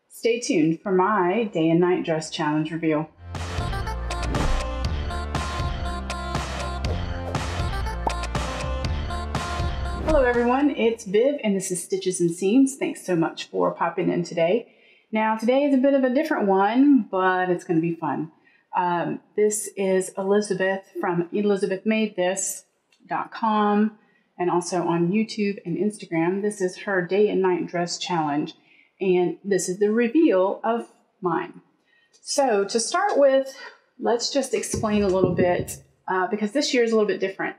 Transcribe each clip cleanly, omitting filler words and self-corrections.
Stay tuned for my day and night dress challenge review. Hello everyone, it's Viv and this is Stitches and Seams. Thanks so much for popping in today. Now today is a bit of a different one, but it's going to be fun. This is Elizabeth from ElizabethMadeThis.com and also on YouTube and Instagram. This is her day and night dress challenge, and this is the reveal of mine. So to start with, let's just explain a little bit because this year is a little bit different.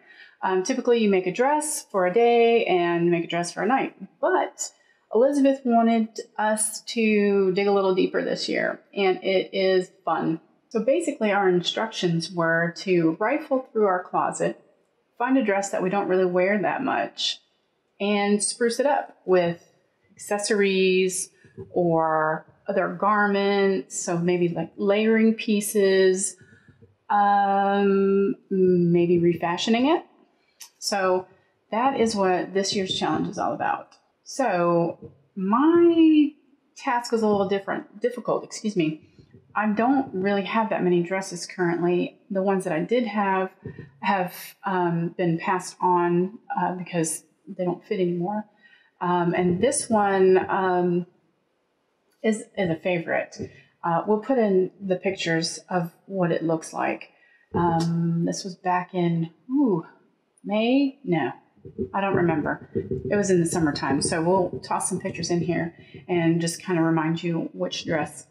Typically you make a dress for a day and you make a dress for a night, but Elizabeth wanted us to dig a little deeper this year, and it is fun. So basically our instructions were to rifle through our closet, find a dress that we don't really wear that much, and spruce it up with accessories or other garments. So maybe like layering pieces, maybe refashioning it. So that is what this year's challenge is all about. So my task was a little difficult. I don't really have that many dresses currently. The ones that I did have been passed on because they don't fit anymore. And this one is a favorite. We'll put in the pictures of what it looks like. This was back in May? No, I don't remember. It was in the summertime. So we'll toss some pictures in here and just kind of remind you which dress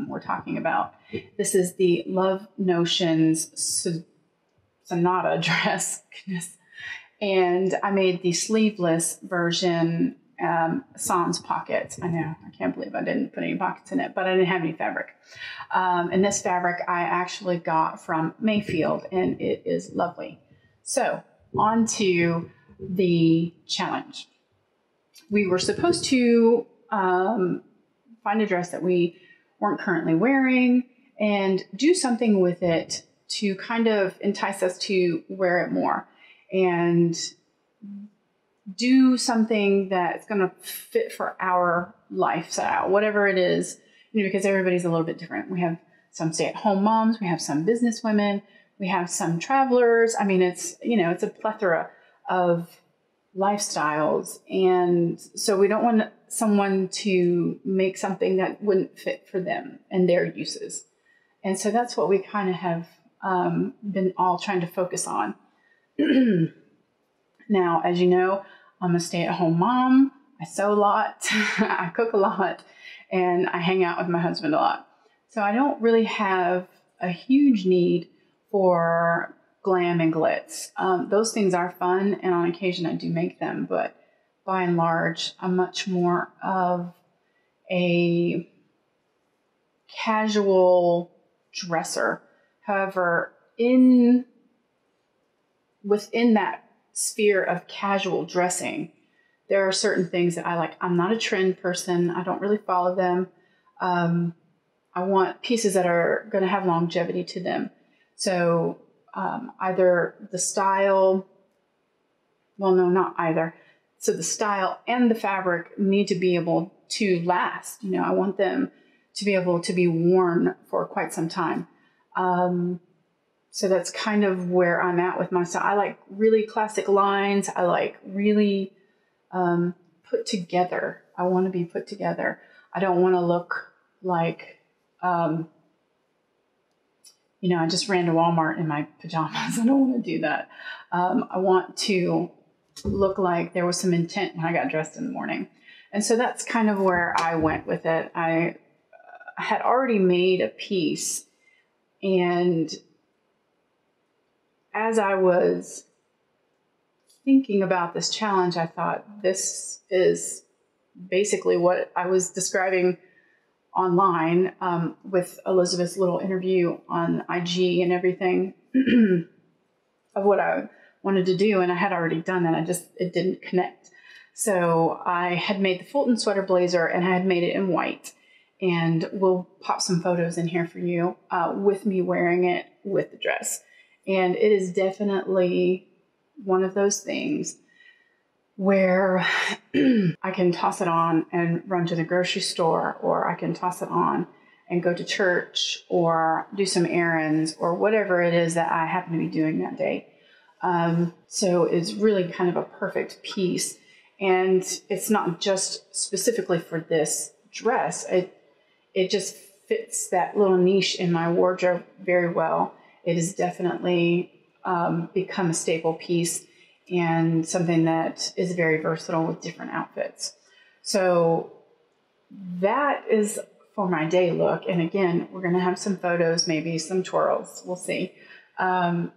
we're talking about. This is the Love Notions Sonata dress. Goodness. And I made the sleeveless version sans pockets. I know, I can't believe I didn't put any pockets in it, but I didn't have any fabric. And this fabric I actually got from Mayfield, and it is lovely. So on to the challenge. We were supposed to find a dress that we weren't currently wearing and do something with it to kind of entice us to wear it more and do something that's going to fit for our lifestyle, whatever it is, because everybody's a little bit different. We have some stay-at-home moms, we have some business women, we have some travelers. I mean, it's a plethora of lifestyles. And so we don't want someone to make something that wouldn't fit for them and their uses. And so that's what we kind of have been all trying to focus on. Now, as you know, I'm a stay-at-home mom. I sew a lot, I cook a lot, and I hang out with my husband a lot. So I don't really have a huge need for glam and glitz. Those things are fun, and on occasion I do make them, but by and large, I'm much more of a casual dresser. However, within that sphere of casual dressing, there are certain things that I like. I'm not a trend person. I don't really follow them. I want pieces that are going to have longevity to them. So either the style, well, no, not either. So the style and the fabric need to be able to last. I want them to be able to be worn for quite some time. So that's kind of where I'm at with my style. I like really classic lines. I like really put together. I want to be put together. I don't want to look like, I just ran to Walmart in my pajamas. I don't want to do that. I want to look like there was some intent when I got dressed in the morning. And so that's kind of where I went with it. I had already made a piece, and as I was thinking about this challenge, I thought this is basically what I was describing online with Elizabeth's little interview on IG and everything of what I wanted to do, and I had already done that. It didn't connect. So I had made the Fulton sweater blazer, and I had made it in white, and we'll pop some photos in here for you with me wearing it with the dress. And it is definitely one of those things where I can toss it on and run to the grocery store, or I can toss it on and go to church or do some errands or whatever it is that I happen to be doing that day. So it's really kind of a perfect piece. And it's not just specifically for this dress. It just fits that little niche in my wardrobe very well. It has definitely become a staple piece and something that is very versatile with different outfits. So that is for my day look. And again, we're going to have some photos, maybe some twirls. We'll see. And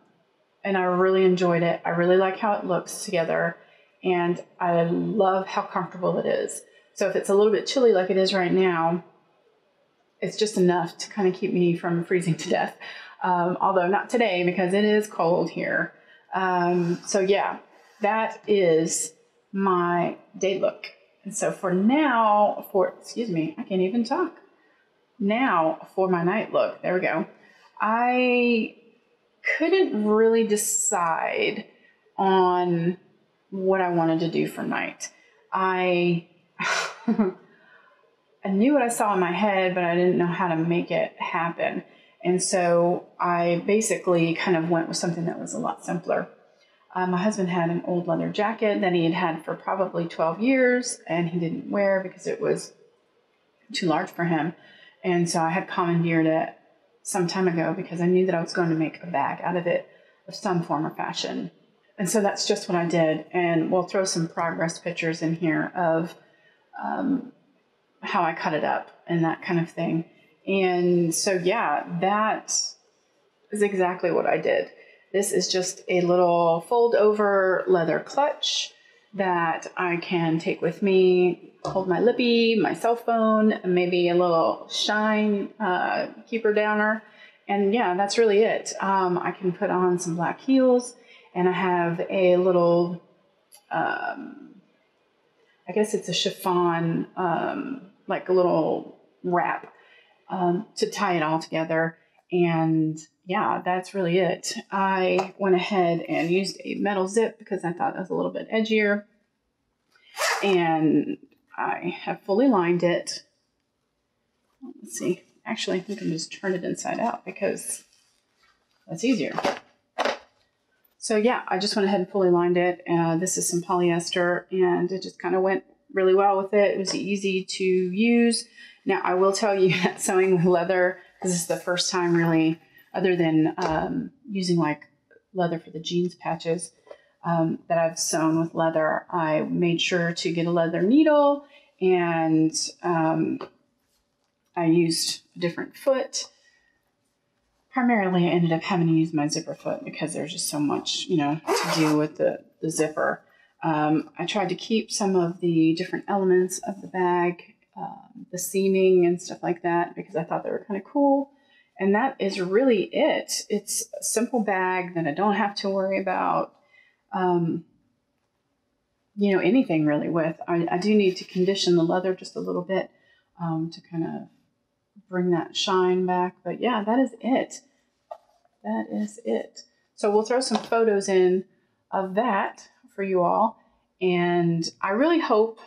I really enjoyed it. I really like how it looks together. And I love how comfortable it is. So if it's a little bit chilly like it is right now, it's just enough to kind of keep me from freezing to death. Although not today because it is cold here. So yeah, that is my day look. And so for now, I can't even talk. Now for my night look, there we go. I couldn't really decide on what I wanted to do for night. I knew what I saw in my head, but I didn't know how to make it happen. And so I basically kind of went with something that was a lot simpler. My husband had an old leather jacket that he had had for probably 12 years, and he didn't wear because it was too large for him. And so I had commandeered it some time ago because I knew that I was going to make a bag out of it of some form or fashion. And so that's just what I did. And we'll throw some progress pictures in here of how I cut it up and that kind of thing. And so, yeah, that is exactly what I did. This is just a little fold over leather clutch that I can take with me, hold my lippy, my cell phone, maybe a little shine keeper downer. And yeah, that's really it. I can put on some black heels, and I have a little, I guess it's a chiffon, like a little wrap to tie it all together. And yeah, that's really it. I went ahead and used a metal zip because I thought it was a little bit edgier. And I have fully lined it. Let's see. Actually, I think I can just turn it inside out because that's easier. So yeah, I just went ahead and fully lined it. This is some polyester, and it just kind of went really well with it. It was easy to use. Now, I will tell you that sewing with leather, because this is the first time really, other than using like leather for the jeans patches that I've sewn with leather, I made sure to get a leather needle, and I used a different foot. Primarily, I ended up having to use my zipper foot because there's just so much, to do with the zipper. I tried to keep some of the different elements of the bag, the seaming and stuff like that, because I thought they were kind of cool. And that is really it. It's a simple bag that I don't have to worry about, anything really with. I do need to condition the leather just a little bit to kind of bring that shine back. But yeah, that is it. That is it. So we'll throw some photos in of that for you all. And I really hope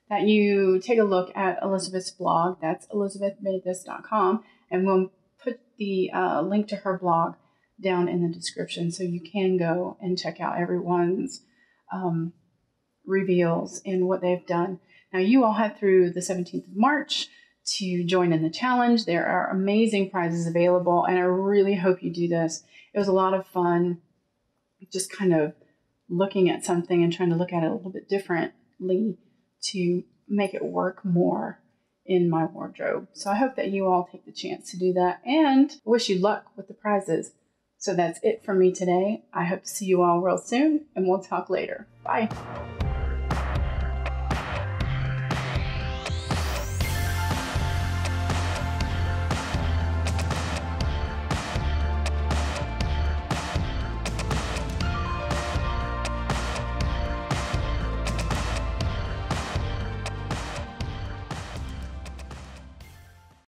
that you take a look at Elizabeth's blog. That's elizabethmadethis.com. And we'll put the link to her blog down in the description so you can go and check out everyone's reveals and what they've done. Now, you all have through the 17th of March to join in the challenge. There are amazing prizes available, and I really hope you do this. It was a lot of fun just kind of looking at something and trying to look at it a little bit differently to make it work more in my wardrobe. So I hope that you all take the chance to do that, and wish you luck with the prizes. So that's it from me today. I hope to see you all real soon, and we'll talk later. Bye.